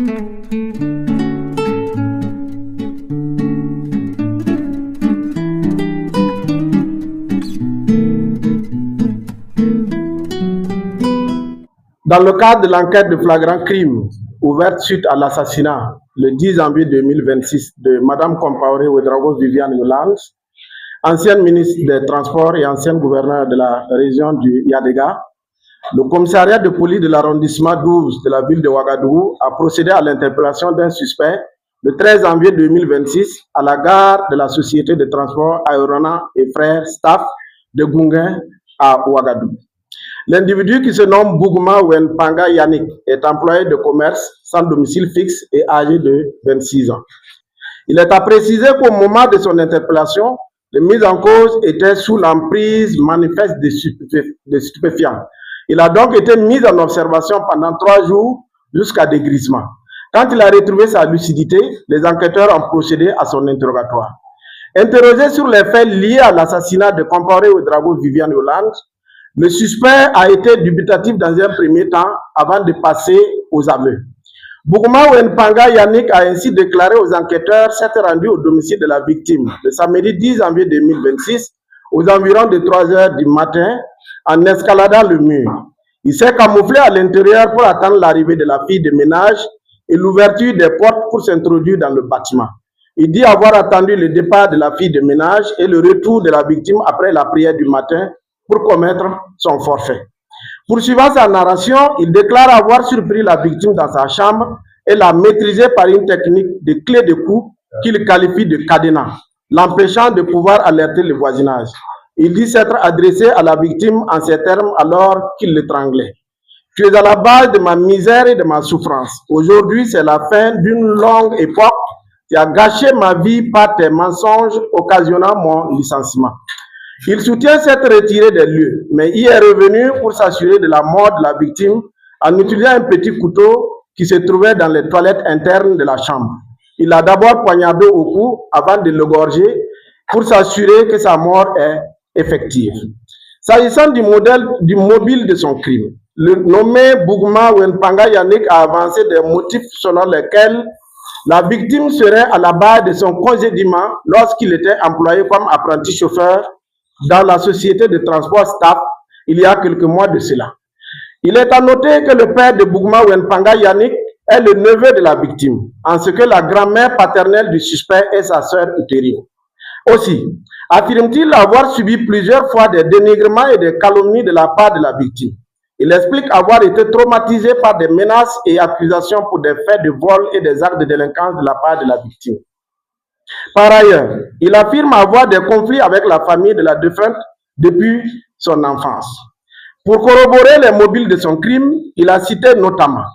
Dans le cadre de l'enquête de flagrant crime ouverte suite à l'assassinat le 10 janvier 2026 de Mme Compaoré Ouedraogo Viviane Yolande, ancienne ministre des Transports et ancienne gouverneure de la région du Yadega, le commissariat de police de l'arrondissement 12 de la ville de Ouagadougou a procédé à l'interpellation d'un suspect le 13 janvier 2026 à la gare de la société de transport Aérona et Frères Staff de Gunguin à Ouagadougou. L'individu qui se nomme Bougouma Wenpanga Yannick est employé de commerce sans domicile fixe et âgé de 26 ans. Il est à préciser qu'au moment de son interpellation, le mis en cause était sous l'emprise manifeste de stupéfiants. Il a donc été mis en observation pendant 3 jours jusqu'à dégrisement. Quand il a retrouvé sa lucidité, les enquêteurs ont procédé à son interrogatoire. Interrogé sur les faits liés à l'assassinat de Compaoré Ouedraogo Viviane Yolande, le suspect a été dubitatif dans un premier temps avant de passer aux aveux. Bougouma Wenpanga Yannick a ainsi déclaré aux enquêteurs s'être rendu au domicile de la victime le samedi 10 janvier 2026 aux environs de 3 heures du matin en escaladant le mur. Il s'est camouflé à l'intérieur pour attendre l'arrivée de la fille de ménage et l'ouverture des portes pour s'introduire dans le bâtiment. Il dit avoir attendu le départ de la fille de ménage et le retour de la victime après la prière du matin pour commettre son forfait. Poursuivant sa narration, il déclare avoir surpris la victime dans sa chambre et l'a maîtrisée par une technique de clé de cou qu'il qualifie de cadenas, l'empêchant de pouvoir alerter le voisinage. Il dit s'être adressé à la victime en ces termes alors qu'il l'étranglait. « Tu es à la base de ma misère et de ma souffrance. Aujourd'hui, c'est la fin d'une longue époque. Tu as gâché ma vie par tes mensonges, occasionnant mon licenciement. » Il soutient s'être retiré des lieux, mais il est revenu pour s'assurer de la mort de la victime en utilisant un petit couteau qui se trouvait dans les toilettes internes de la chambre. Il a d'abord poignardé au cou avant de l'égorger pour s'assurer que sa mort est effective. S'agissant du mobile de son crime, le nommé Bougouma Wenpanga Yannick a avancé des motifs selon lesquels la victime serait à la base de son congédiement lorsqu'il était employé comme apprenti chauffeur dans la société de transport Staff il y a quelques mois de cela. Il est à noter que le père de Bougouma Wenpanga Yannick est le neveu de la victime, en ce que la grand-mère paternelle du suspect est sa sœur utérine. Aussi, affirme-t-il avoir subi plusieurs fois des dénigrements et des calomnies de la part de la victime. Il explique avoir été traumatisé par des menaces et accusations pour des faits de vol et des actes de délinquance de la part de la victime. Par ailleurs, il affirme avoir des conflits avec la famille de la défunte depuis son enfance. Pour corroborer les mobiles de son crime, il a cité notamment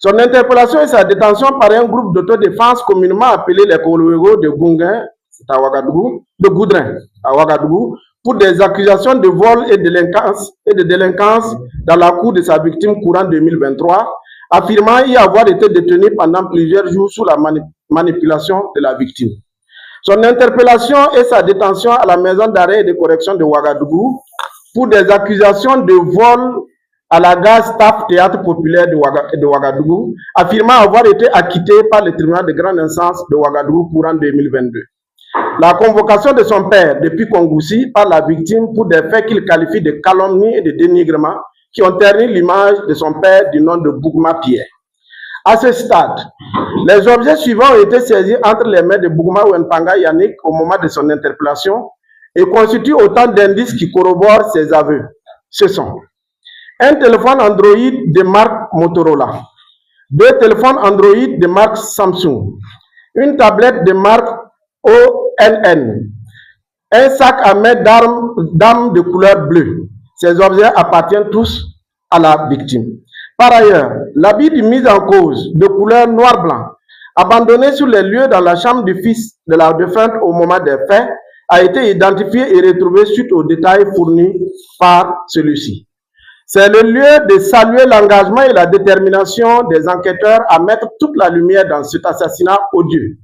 son interpellation et sa détention par un groupe d'autodéfense communément appelé les Koloego de Gunguin, à Ouagadougou, de Goudrin, à Ouagadougou, pour des accusations de vol et de délinquance dans la cour de sa victime courant 2023, affirmant y avoir été détenu pendant plusieurs jours sous la manipulation de la victime. Son interpellation et sa détention à la maison d'arrêt et de correction de Ouagadougou pour des accusations de vol à la gare Staff Théâtre Populaire de Ouagadougou, affirmant avoir été acquitté par le tribunal de grande instance de Ouagadougou courant 2022. La convocation de son père depuis Kongoussi par la victime pour des faits qu'il qualifie de calomnie et de dénigrement qui ont terni l'image de son père du nom de Bougouma Pierre. À ce stade, les objets suivants ont été saisis entre les mains de Bougouma Wenpanga Yannick au moment de son interpellation et constituent autant d'indices qui corroborent ses aveux. Ce sont un téléphone Android de marque Motorola, 2 téléphones Android de marque Samsung, une tablette de marque ONN, un sac à main d'armes de couleur bleue. Ces objets appartiennent tous à la victime. Par ailleurs, l'habit du mis en cause de couleur noir-blanc, abandonné sur les lieux dans la chambre du fils de la défunte au moment des faits, a été identifié et retrouvé suite aux détails fournis par celui-ci. C'est le lieu de saluer l'engagement et la détermination des enquêteurs à mettre toute la lumière dans cet assassinat odieux.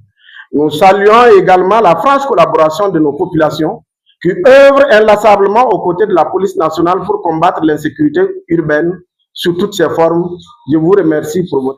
Nous saluons également la franche collaboration de nos populations qui œuvrent inlassablement aux côtés de la police nationale pour combattre l'insécurité urbaine sous toutes ses formes. Je vous remercie pour votre